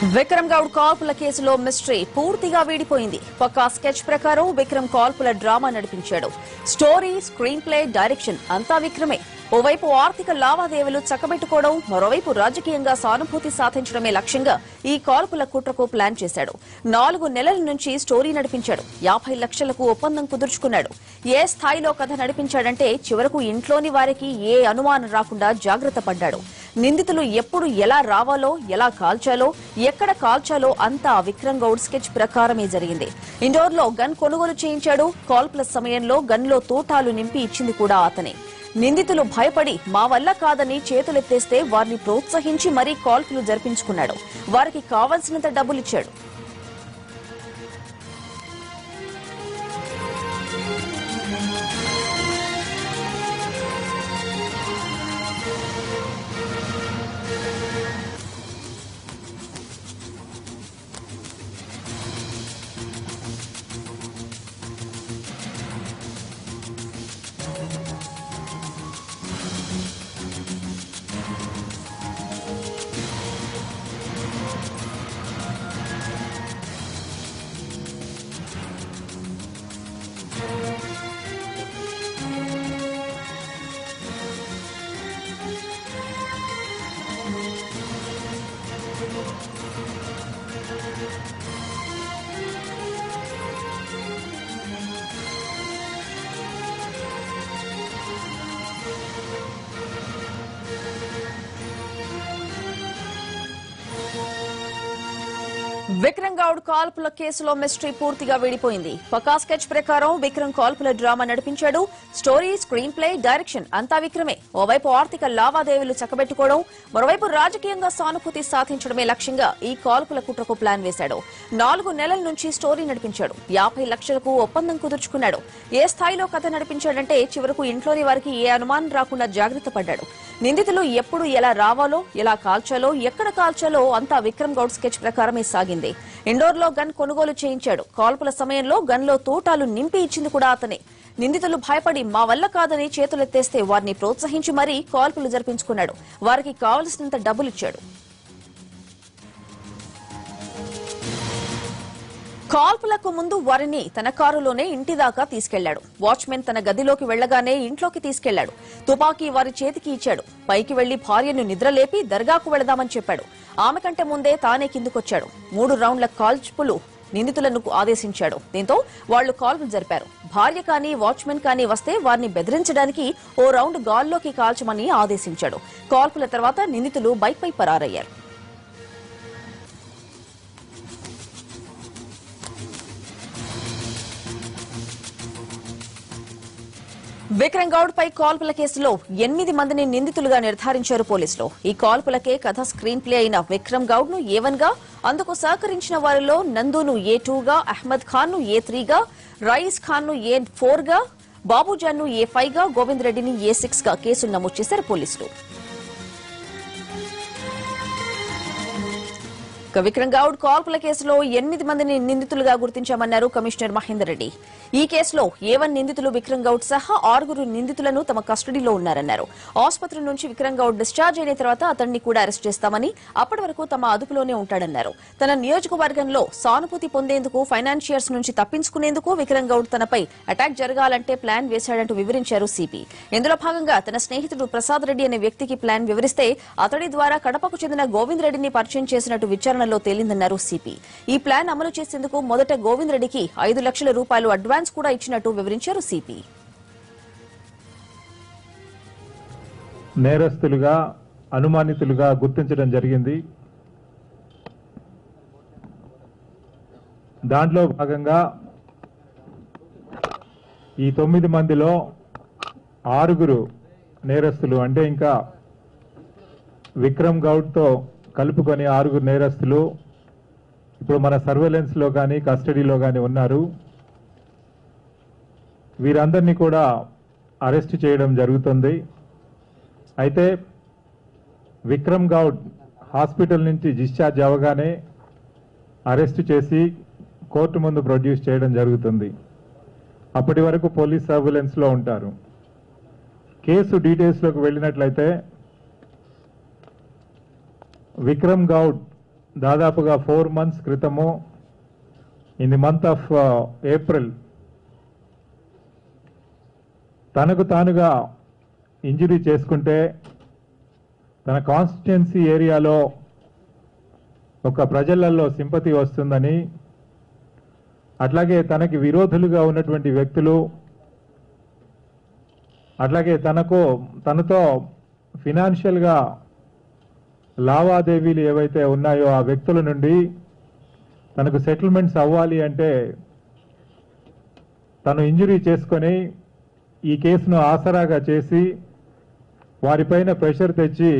విక్రమ్ గౌడ్ కాల్పుల కేసులో మిస్టరీ పూర్తిగా వీడిపోయింది. పక్కా స్కెచ్ ప్రకారం విక్రమ్ కాల్పుల డ్రామా నడిపించాడు. స్టోరీ, స్క్రీన్ ప్లే, డైరెక్షన్ అంతా విక్రమే. ఓవైపు ఆర్థిక లావాదేవీలు చక్కబెట్టుకోవడం, మరోవైపు రాజకీయంగా సానుభూతి సాధించడమే లక్ష్యంగా ఈ కాల్పుల కుట్రకు ప్లాన్ చేశాడు. 4 నెలల నుంచి స్టోరీ నడిపించాడు. 50 లక్షలకు ఒప్పందం కుదుర్చుకున్నాడు. ఏ స్థాయిలో కథ నడిపించాడంటే చివరకు ఇంట్లోని వారికి ఏ అనుమానం రాకుండా జాగ్రత్త పడ్డాడు. నిందితులు ఎప్పుడు ఎలా రావాలో, ఎలా కాల్చాలో, ఎక్కడ కాల్చాలో అంతా విక్రమ్ గౌడ్ స్కెచ్ ప్రకారమే జరిగింది. ఇండోర్ లో గన్ కొనుగోలు చేయించాడు. కాల్పుల సమయంలో గన్లో తూటాలు నింపి ఇచ్చింది కూడా అతనే. నిందితులు భయపడి మా వల్ల కాదని చేతులెత్తేస్తే వారిని ప్రోత్సహించి మరీ కాల్పులు జరిపించుకున్నాడు. వారికి కావాల్సినంత డబ్బులిచ్చాడు. విక్రమ్ గౌడ్ కాల్పుల కేసులో మిస్టరీ పూర్తిగా వీడిపోయింది. పక్కా స్కెచ్ ప్రకారం విక్రమ్ కాల్పుల డ్రామా నడిపించాడు. స్టోరీ, స్క్రీన్ ప్లే, డైరెక్షన్ అంతా విక్రమే. ఓవైపు ఆర్థిక లావాదేవీలు చక్కబెట్టుకోవడం, మరోవైపు రాజకీయంగా సానుభూతి సాధించడమే లక్ష్యంగా ఈ కాల్పుల కుట్రకు ప్లాన్ వేశాడు. 4 నెలల నుంచి స్టోరీ నడిపించాడు. 50 లక్షలకు ఒప్పందం కుదుర్చుకున్నాడు. ఏ స్థాయిలో కథ నడిపించాడంటే చివరకు ఇంట్లోని వారికి ఏ అనుమానం రాకుండా జాగ్రత్త పడ్డాడు. నిందితులు ఎప్పుడు ఎలా రావాలో, ఎలా కాల్చాలో, ఎక్కడ కాల్చాలో అంతా విక్రమ్ గౌడ్ స్కెచ్ ప్రకారమే సాగింది. ఇండోర్ లో గన్ కొనుగోలు చేయించాడు. కాల్పుల సమయంలో గన్లో తూటాలు నింపి ఇచ్చింది కూడా అతనే. నిందితులు భయపడి మా వల్ల కాదని చేతులెత్తేస్తే వారిని ప్రోత్సహించి మరీ కాల్పులు జరిపించుకున్నాడు. వారికి కావలసినంత డబ్బులిచ్చాడు. కాల్పులకు ముందు వారిని తన కారులోనే ఇంటి దాకా తీసుకెళ్లాడు. వాచ్మెన్ తన గదిలోకి వెళ్లగానే ఇంట్లోకి తీసుకెళ్లాడు. తుపాకీ వారి చేతికి ఇచ్చాడు. పైకి వెళ్లి భార్యను నిద్రలేపి దర్గాకు వెళదామని చెప్పాడు. ఆమె కంటే ముందే తానే కిందకొచ్చాడు. 3 రౌండ్ల కాల్పులు నిందితులను ఆదేశించాడు. దీంతో వాళ్లు కాల్పులు జరిపారు. భార్య కానీ వాచ్మెన్ కానీ వస్తే వారిని బెదిరించడానికి ఓ రౌండ్ గాల్లోకి కాల్చమని ఆదేశించాడు. కాల్పుల తర్వాత నిందితులు బైక్పై పరారయ్యారు. విక్రమ్ గౌడ్ పై కాల్పుల కేసులో 8 మందిని నిందితులుగా నిర్ధారించారు పోలీసులు. ఈ కాల్పులకే కథ, స్క్రీన్ ప్లే అయిన విక్రమ్ గౌడ్ ను A1 గా, అందుకు సహకరించిన వారిలో నందును A2 గా, అహ్మద్ ఖాన్ ను A3 గా, రయీస్ ఖాన్ ను A4 గా, బాబుజాన్ ను A5 గా, గోవింద్ రెడ్డిని A6 గా కేసులు నమోదు చేశారు పోలీసులు. విక్రమ్ గౌడ్ కాల్పుల కేసులో 8 మందిని నిందితులుగా గుర్తించామన్నారు కమిషనర్ మహేందర్ రెడ్డి. ఈ కేసులో A1 నిందితులు విక్రమ్ గౌడ్ సహా 6 నిందితులను తమ కస్టడీలో ఉన్నారన్నారు. ఆసుపత్రి నుంచి విక్రమ్ గౌడ్ డిశ్చార్జ్ అయిన తర్వాత అతన్ని కూడా అరెస్ట్ చేస్తామని, అప్పటి వరకు తమ అదుపులోనే ఉంటాడన్నారు. తన నియోజకవర్గంలో సానుభూతి పొందేందుకు, ఫైనాన్షియర్స్ నుంచి తప్పించుకునేందుకు విక్రమ్ గౌడ్ తనపై అటాక్ జరగాలంటే ప్లాన్ వేశాడంటూ వివరించారు సిపి. ఇందులో భాగంగా తన స్నేహితుడు ప్రసాద్ రెడ్డి అనే వ్యక్తికి ప్లాన్ వివరిస్తే అతడి ద్వారా కడపకు చెందిన గోవింద్ రెడ్డిని పరిచయం చేసినట్టు విచారణ తేలిందన్నారు సిపి. ఈ ప్లాన్ అమలు చేసేందుకు మొదట గోవింద్ రెడ్డికి 5 లక్షల రూపాయలు అడ్వాన్స్ కూడా ఇచ్చినట్టు వివరించారు సిపి. నేరస్తులుగా, అనుమానితులుగా గుర్తించడం జరిగింది. దాంట్లో భాగంగా ఈ 9 మందిలో 6 నేరస్తులు, అంటే ఇంకా విక్రమ్ గౌడ్ తో కలుపుకొని 6 నేరస్తులు ఇప్పుడు మన సర్వేలెన్స్ లో కానీ కస్టడీలో కానీ ఉన్నారు. వీరందరినీ కూడా అరెస్ట్ చేయడం జరుగుతుంది. అయితే విక్రమ్ గౌడ్ హాస్పిటల్ నుంచి డిశ్చార్జ్ అవగానే అరెస్ట్ చేసి కోర్టు ముందు ప్రొడ్యూస్ చేయడం జరుగుతుంది. అప్పటి వరకు పోలీస్ సర్వేలెన్స్ లో ఉంటారు. కేసు డీటెయిల్స్ లోకి వెళ్ళినట్లయితే విక్రమ్ గౌడ్ దాదాపుగా 4 months క్రితము in the month of April తనకు తానుగా ఇంజరీ చేసుకుంటే తన కాన్స్టిట్యుయెన్సీ ఏరియాలో ఒక ప్రజలలో సింపతి వస్తుందని, అట్లాగే తనకి విరోధులుగా ఉన్నటువంటి వ్యక్తులు, అట్లాగే తనతో ఫినాన్షియల్గా లావాదేవీలు ఏవైతే ఉన్నాయో ఆ వ్యక్తుల నుండి తనకు సెటిల్మెంట్స్ అవ్వాలి అంటే తను ఇంజరీ చేసుకొని ఈ కేసును ఆసరాగా చేసి వారిపైన ప్రెషర్ తెచ్చి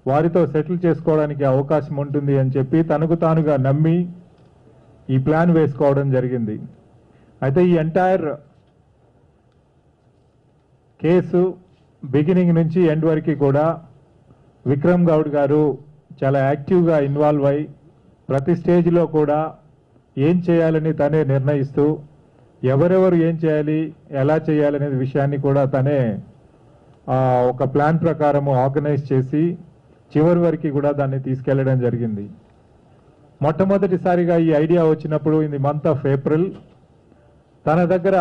వారితో సెటిల్ చేసుకోవడానికి అవకాశం ఉంటుంది అని చెప్పి తనకు తానుగా నమ్మి ఈ ప్లాన్ వేసుకోవడం జరిగింది. అయితే ఈ ఎంటైర్ కేసు బిగినింగ్ నుంచి ఎండ్ వరకు కూడా విక్రమ్ గౌడ్ గారు చాలా యాక్టివ్గా ఇన్వాల్వ్ అయి ప్రతి స్టేజ్లో కూడా ఏం చేయాలని తనే నిర్ణయిస్తూ ఎవరెవరు ఏం చేయాలి, ఎలా చేయాలనే విషయాన్ని కూడా తనే ఒక ప్లాన్ ప్రకారము ఆర్గనైజ్ చేసి చివరి వరకు కూడా దాన్ని తీసుకెళ్లడం జరిగింది. మొట్టమొదటిసారిగా ఈ ఐడియా వచ్చినప్పుడు in the month of April తన దగ్గర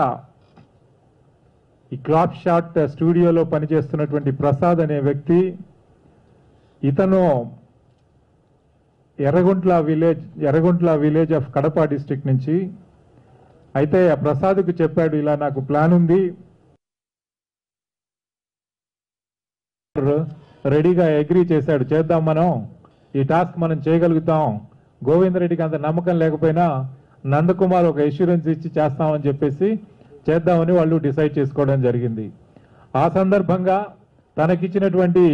ఈ క్లాప్ షాట్ స్టూడియోలో పనిచేస్తున్నటువంటి ప్రసాద్ అనే వ్యక్తి, ఇతను Erraguntla village of Kadapa district నుంచి. అయితే ఆ ప్రసాద్కు చెప్పాడు, ఇలా నాకు ప్లాన్ ఉంది, రెడీగా అగ్రీ చేశాడు, చేద్దాం, మనం ఈ టాస్క్ మనం చేయగలుగుతాం. గోవింద్ రెడ్డికి అంత నమ్మకం లేకపోయినా నందకుమార్ ఒక ఎష్యూరెన్స్ ఇచ్చి చేస్తామని చెప్పేసి చేద్దామని వాళ్ళు డిసైడ్ చేసుకోవడం జరిగింది. ఆ సందర్భంగా తనకిచ్చినటువంటి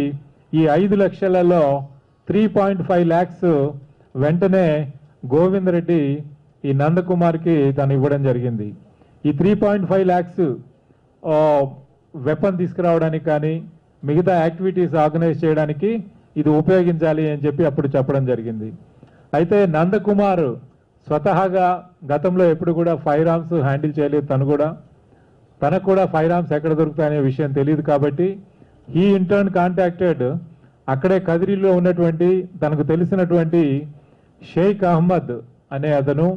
ఈ 5 లక్షలలో 3.5 lakhs వెంటనే గోవింద్ రెడ్డి ఈ నందకుమార్కి తను ఇవ్వడం జరిగింది. ఈ 3.5 lakhs వెపన్ తీసుకురావడానికి కానీ మిగతా యాక్టివిటీస్ ఆర్గనైజ్ చేయడానికి ఇది ఉపయోగించాలి అని చెప్పి అప్పుడు చెప్పడం జరిగింది. అయితే నందకుమార్ స్వతహాగా గతంలో ఎప్పుడు కూడా ఫైర్ ఆర్మ్స్ హ్యాండిల్ చేయలేదు. తనకు కూడా ఫైర్ ఆర్మ్స్ ఎక్కడ దొరుకుతాయనే విషయం తెలియదు. కాబట్టి ఈ ఇంటర్న్ కాంటాక్టెడ్ అక్కడే కదిరిలో ఉన్నటువంటి తనకు తెలిసినటువంటి షేక్ అహ్మద్ అనే అతను,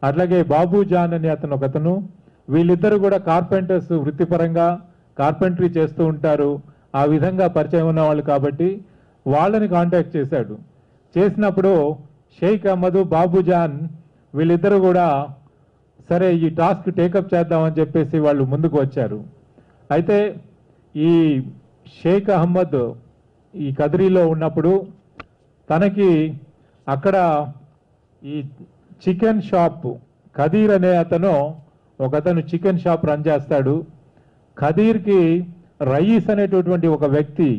అట్లాగే బాబు జాన్ అనే ఒకతను, వీళ్ళిద్దరు కూడా కార్పెంటర్స్, వృత్తిపరంగా కార్పెంటరీ చేస్తూ ఉంటారు. ఆ విధంగా పరిచయం ఉన్న వాళ్ళు కాబట్టి వాళ్ళని కాంటాక్ట్ చేశాడు. చేసినప్పుడు షేక్ అహ్మద్, బాబు జాన్ వీళ్ళిద్దరు కూడా సరే ఈ టాస్క్ టేకప్ చేద్దామని చెప్పేసి వాళ్ళు ముందుకు వచ్చారు. అయితే ఈ షేక్ అహ్మద్ ఈ కదిరిలో ఉన్నప్పుడు తనకి అక్కడ ఈ చికెన్ షాప్, ఖదీర్ అనే ఒకతను చికెన్ షాప్ రన్ చేస్తాడు. ఖదీర్కి రయీస్ అనేటటువంటి ఒక వ్యక్తి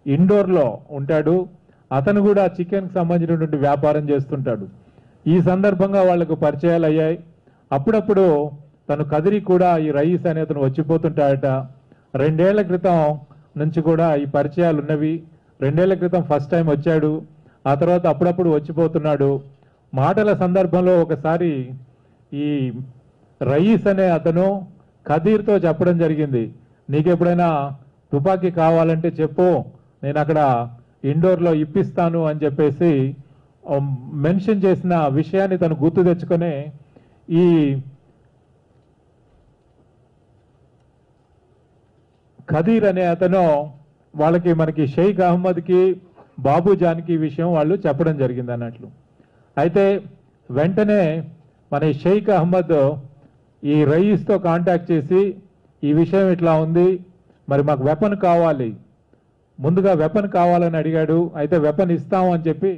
ఇండోర్లో ఉంటాడు. అతను కూడా చికెన్కి సంబంధించినటువంటి వ్యాపారం చేస్తుంటాడు. ఈ సందర్భంగా వాళ్లకు పరిచయాలు అయ్యాయి. అప్పుడప్పుడు తను కదిరి కూడా ఈ రయీస్ అనే అతను వచ్చిపోతుంటాడట. 2 ఏళ్ల క్రితం నుంచి కూడా ఈ పరిచయాలు ఉన్నవి. 2 ఏళ్ల క్రితం ఫస్ట్ టైం వచ్చాడు, ఆ తర్వాత అప్పుడప్పుడు వచ్చిపోతున్నాడు. మాటల సందర్భంలో ఒకసారి ఈ రయీస్ అనే అతను ఖదీర్తో చెప్పడం జరిగింది, నీకు ఎప్పుడైనా తుపాకీ కావాలంటే చెప్పు, నేను అక్కడ ఇండోర్లో ఇప్పిస్తాను అని చెప్పేసి మెన్షన్ చేసిన విషయాన్ని తను గుర్తు తెచ్చుకొని ఈ ఖదీర్ అనే అతను మనకి షేక్ అహ్మద్కి, బాబు జాన్కి విషయం వాళ్ళు చెప్పడం జరిగింది అన్నట్లు. అయితే వెంటనే మన షేక్ అహ్మద్ ఈ రయీస్తో కాంటాక్ట్ చేసి ఈ విషయం ఇట్లా ఉంది, మరి మాకు వెపన్ కావాలి, ముందుగా వెపన్ కావాలని అడిగాడు. అయితే వెపన్ ఇస్తాము అని చెప్పి